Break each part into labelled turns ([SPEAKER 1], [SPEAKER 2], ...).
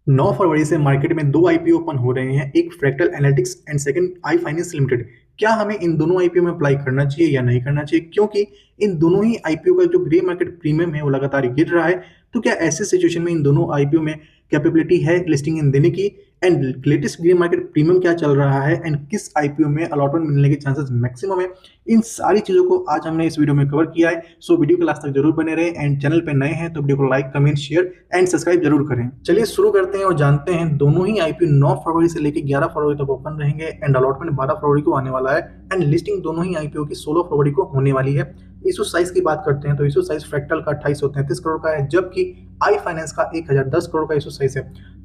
[SPEAKER 1] 9 फरवरी से मार्केट में दो आईपीओ ओपन हो रहे हैं, एक fractal analytics and second I finance limited. क्या हमें इन दोनों आईपीओ में अप्लाई करना चाहिए या नहीं करना चाहिए, क्योंकि इन दोनों ही आईपीओ का जो ग्रे मार्केट प्रीमियम है वो लगातार गिर रहा है। तो क्या ऐसे सिचुएशन में इन दोनों आईपीओ में कैपेबिलिटी है लिस्टिंग इन देने की, and latest grey market premium क्या चल रहा है, एंड किस आईपीओ में अलॉटमेंट मिलने के चांसेस मैक्सिमम है। इन सारी चीजों को आज हमने इस वीडियो में कवर किया है। सो वीडियो के लास्ट तक जरूर बने रहे, एंड चैनल पे नए हैं तो वीडियो को like comment share and subscribe जरूर करें। चलिए शुरू करते हैं और जानते हैं दोनों ही आईपीओ 9 फरवरी से लेकर 11 फरवरी तक ओपन रहेंगे, एंड अलॉटमेंट 12 फरवरी को आने वाला है, एंड लिस्टिंग दोनों ही आईपीओ की 16 फरवरी को होने वाली है। इशू साइज की बात करते हैं तो इशू साइज फ्रैक्टल का 2833 करोड़ का है, जबकि आई फाइनेंस का 1010 करोड़ का इशू साइज है।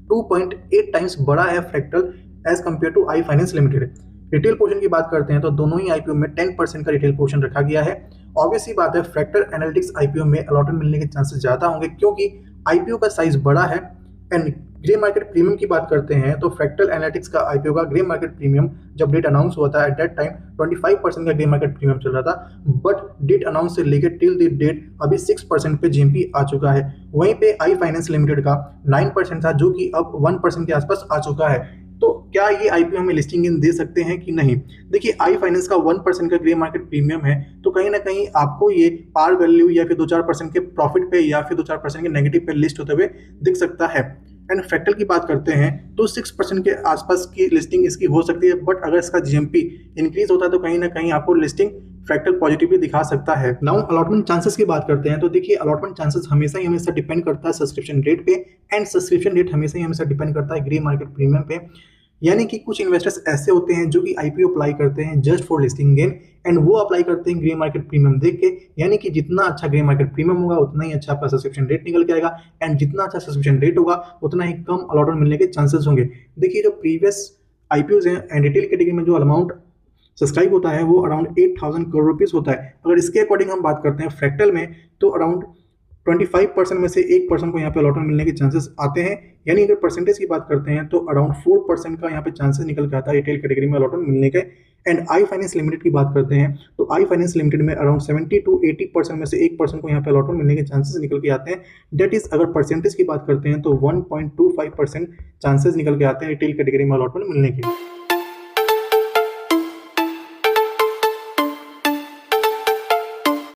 [SPEAKER 1] 2.8 टाइम्स बड़ा है fractal as compare to I finance limited. Retail portion की बात करते हैं तो दोनों ही आईपीओ में 10% का रिटेल पोर्शन रखा गया है। ऑब्वियस सी बात है, फ्रैक्टल एनालिटिक्स आईपीओ में अलॉटमेंट मिलने के चांसेस ज्यादा होंगे, क्योंकि आईपीओ का साइज बड़ा है। एंड ग्रे मार्केट प्रीमियम की बात करते हैं तो फ्रैक्टल एनालिटिक्स का आईपीओ का ग्रे मार्केट प्रीमियम जब डेट अनाउंस हुआ था, एट दैट टाइम 25% का ग्रे मार्केट प्रीमियम चल रहा था, बट डेट अनाउंस से लेकर टिल द डेट अभी 6% पे जीएमपी आ चुका है। वहीं पे आई फाइनेंस लिमिटेड का 9% था, जो कि अब 1% के आसपास आ चुका है। तो क्या ये आईपीओ हमें लिस्टिंग इन दे सकते हैं कि नहीं? देखिए, आई फाइनेंस का 1% का ग्रे मार्केट प्रीमियम है, तो कहीं ना कहीं आपको ये पार वैल्यू या फिर 2-4% के प्रॉफिट पे या फिर 2-4% के नेगेटिव पे लिस्ट होते हुए दिख सकता है। एंड फ्रैक्टल की बात करते हैं तो 6% के आसपास की लिस्टिंग इसकी हो सकती है, बट अगर इसका जीएमपी इंक्रीज होता है तो कहीं ना कहीं आपको लिस्टिंग फ्रैक्टल पॉजिटिवली दिखा सकता है। नाउ अलॉटमेंट चांसेस की बात करते हैं तो देखिए, अलॉटमेंट चांसेस हमेशा ही हमेशा डिपेंड करता है सब्सक्रिप्शन रेट पे, एंड सब्सक्रिप्शन रेट हमेशा ही हमेशा डिपेंड करता है ग्रे मार्केट प्रीमियम पे। यानी कि कुछ इन्वेस्टर्स ऐसे होते हैं जो कि आईपीओ अप्लाई करते हैं just for listing gain, and वो अप्लाई करते हैं ग्रे मार्केट प्रीमियम देख के। यानी कि जितना अच्छा ग्रे मार्केट प्रीमियम होगा उतना ही अच्छा आपका सब्सक्रिप्शन रेट निकल के आएगा, एंड जितना अच्छा सब्सक्रिप्शन रेट होगा उतना ही कम अलॉटमेंट मिलने के चांसेस होंगे। देखिए, जो प्रीवियस आईपीओज हैं एंड रिटेल कैटेगरी में जो अमाउंट सब्सक्राइब होता है वो अराउंड 8,000 करोड़ रुपीज होता है। अगर इसके अकॉर्डिंग हम बात करते हैं फ्रैक्टल में, तो अराउंड 25% में से 1% को यहाँ पे अलॉटमेंट मिलने के चांसेस आते हैं। यानी अगर परसेंटेज की बात करते हैं तो अराउंड 4% का यहाँ पे चांसेस निकल के आता है रिटेल कैटेगरी में अलॉटमेंट मिलने के। एंड आई फाइनेंस लिमिटेड की बात करते हैं तो आई फाइनेंस लिमिटेड में अराउंड 70 to 80% में से 1% को यहाँ पे अलॉटमेंट मिलने के चांसेस निकल के आते हैं। डेट इज, अगर परसेंटेज की बात करते हैं तो 1.25% चांसेस निकल के आते हैं रिटेल कैटेगरी में अलॉटमेंट मिलने के।